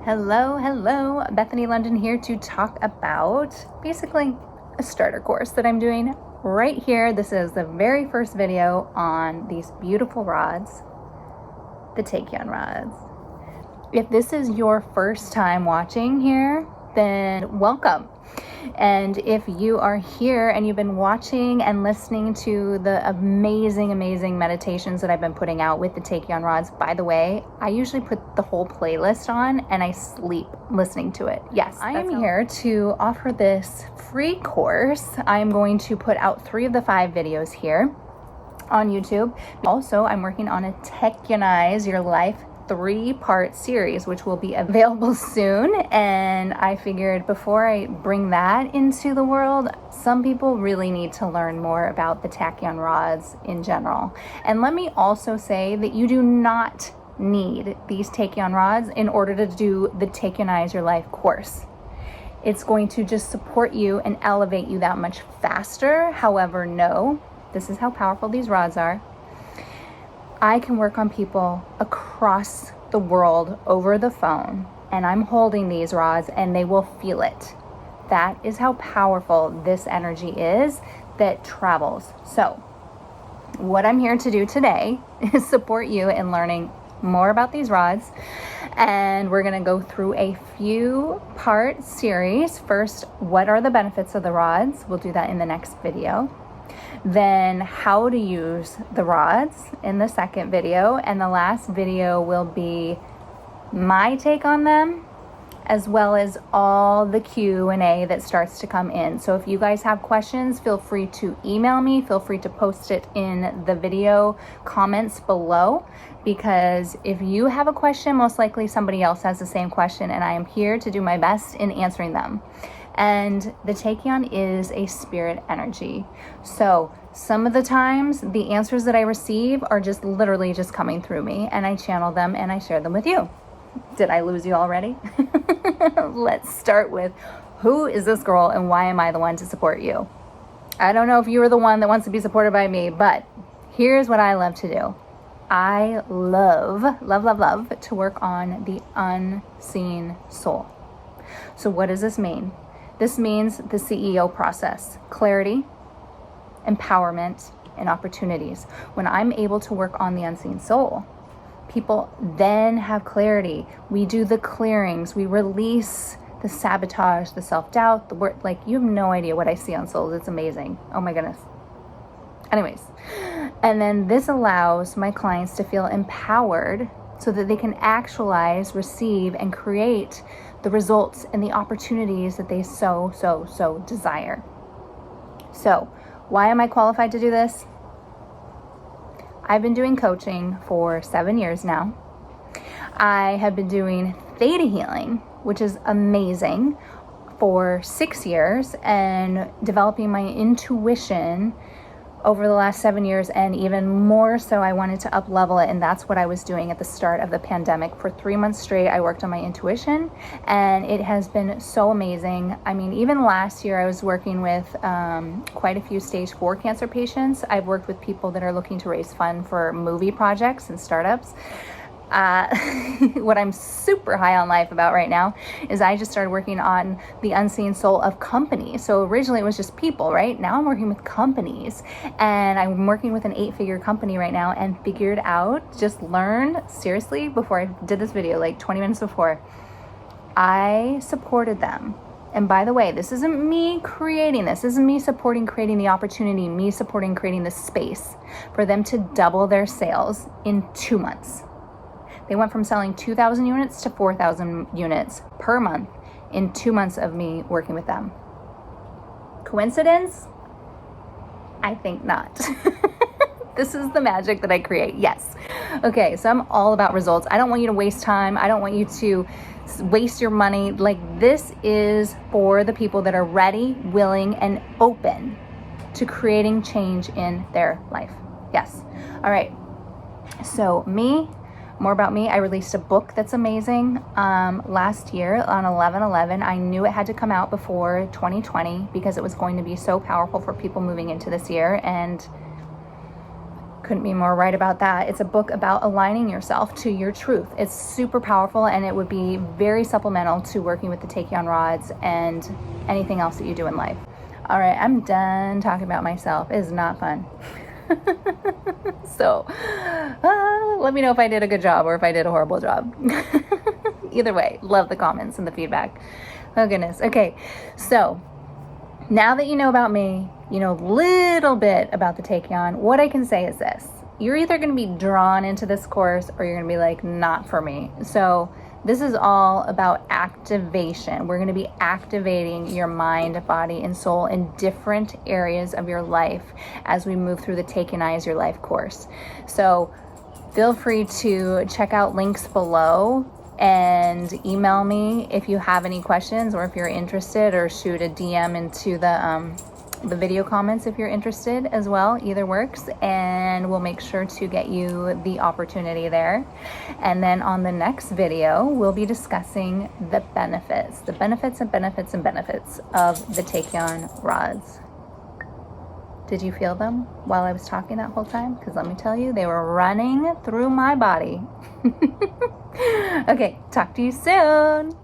Hello, Bethany Londyn here to talk about basically a starter course that I'm doing right here. This is the very first video on these beautiful rods, the Tachyon rods. If this is your first time watching here, then welcome. And if you are here and you've been watching and listening to the amazing meditations that I've been putting out with the Tachyon rods, by the way, I usually put the whole playlist on and I sleep listening to it. Yes, I am here to offer this free course. I'm going to put out 3 of the 5 videos here on YouTube. Also, I'm working on a Tachyonize Your Life 3-part series, which will be available soon. And I figured before I bring that into the world, some people really need to learn more about the Tachyon rods in general. And let me also say that you do not need these Tachyon rods in order to do the Tachyonize Your Life course. It's going to just support you and elevate you that much faster. However, no, this is how powerful these rods are. I can work on people across the world over the phone, and I'm holding these rods and they will feel it. That is how powerful this energy is that travels. So what I'm here to do today is support you in learning more about these rods, and we're going to go through a few part series. First, what are the benefits of the rods? We'll do that in the next video. Then how to use the rods in the second video, and the last video will be my take on them, as well as all the Q&A that starts to come in. So if you guys have questions, feel free to email me, feel free to post it in the video comments below, because if you have a question, most likely somebody else has the same question, and I am here to do my best in answering them. And the Tachyon is a spirit energy. So some of the times the answers that I receive are just literally just coming through me, and I channel them and I share them with you. Did I lose you already? Let's start with, who is this girl and why am I the one to support you? I don't know if you are the one that wants to be supported by me, but here's what I love to do. I love to work on the unseen soul. So what does this mean? This means the CEO process: clarity, empowerment, and opportunities. When I'm able to work on the unseen soul, people then have clarity. We do the clearings. We release the sabotage, the self-doubt, the word, like, you have no idea what I see on souls. It's amazing. Oh my goodness. Anyways, and then this allows my clients to feel empowered so that they can actualize, receive, and create the results and the opportunities that they so desire. So why am I qualified to do this? I've been doing coaching for 7 years now. I have been doing theta healing, which is amazing, for 6 years, and developing my intuition over the last 7 years, and even more so, I wanted to up level it, and that's what I was doing at the start of the pandemic. For 3 months straight, I worked on my intuition, and it has been so amazing. I mean, even last year, I was working with quite a few stage 4 cancer patients. I've worked with people that are looking to raise funds for movie projects and startups. What I'm super high on life about right now is I just started working on the unseen soul of companies. So originally it was just people, right? Now I'm working with companies, and I'm working with an 8-figure company right now, and figured out, just learned, seriously, before I did this video, like 20 minutes before, I supported them. And by the way, this isn't me creating this. This isn't me supporting creating the opportunity, me supporting creating the space for them to double their sales in 2 months. They went from selling 2,000 units to 4,000 units per month in 2 months of me working with them. Coincidence? I think not. This is the magic that I create. Yes. Okay, so I'm all about results. I don't want you to waste time. I don't want you to waste your money. Like, this is for the people that are ready, willing, and open to creating change in their life. Yes. All right. So more about me. I released a book that's amazing last year on 11/11. I knew it had to come out before 2020 because it was going to be so powerful for people moving into this year. And Couldn't be more right about that. It's a book about aligning yourself to your truth. It's super powerful, and it would be very supplemental to working with the Tachyon rods and anything else that you do in life. All right, I'm done talking about myself. It is not fun. So let me know if I did a good job or if I did a horrible job. Either way, love the comments and the feedback. Oh goodness. Okay, so now that you know about me, you know a little bit about the Tachyon, what I can say is this. You're either going to be drawn into this course or you're going to be like, not for me. So this is all about activation. We're going to be activating your mind, body, and soul in different areas of your life as we move through the Tachyonize Your Life course. So feel free to check out links below and email me if you have any questions or if you're interested, or shoot a DM into the video comments if you're interested as well. Either works, and we'll make sure to get you the opportunity there. And then on the next video, we'll be discussing the benefits of the Tachyon rods. Did you feel them while I was talking that whole time? Because let me tell you, they were running through my body. Okay, talk to you soon.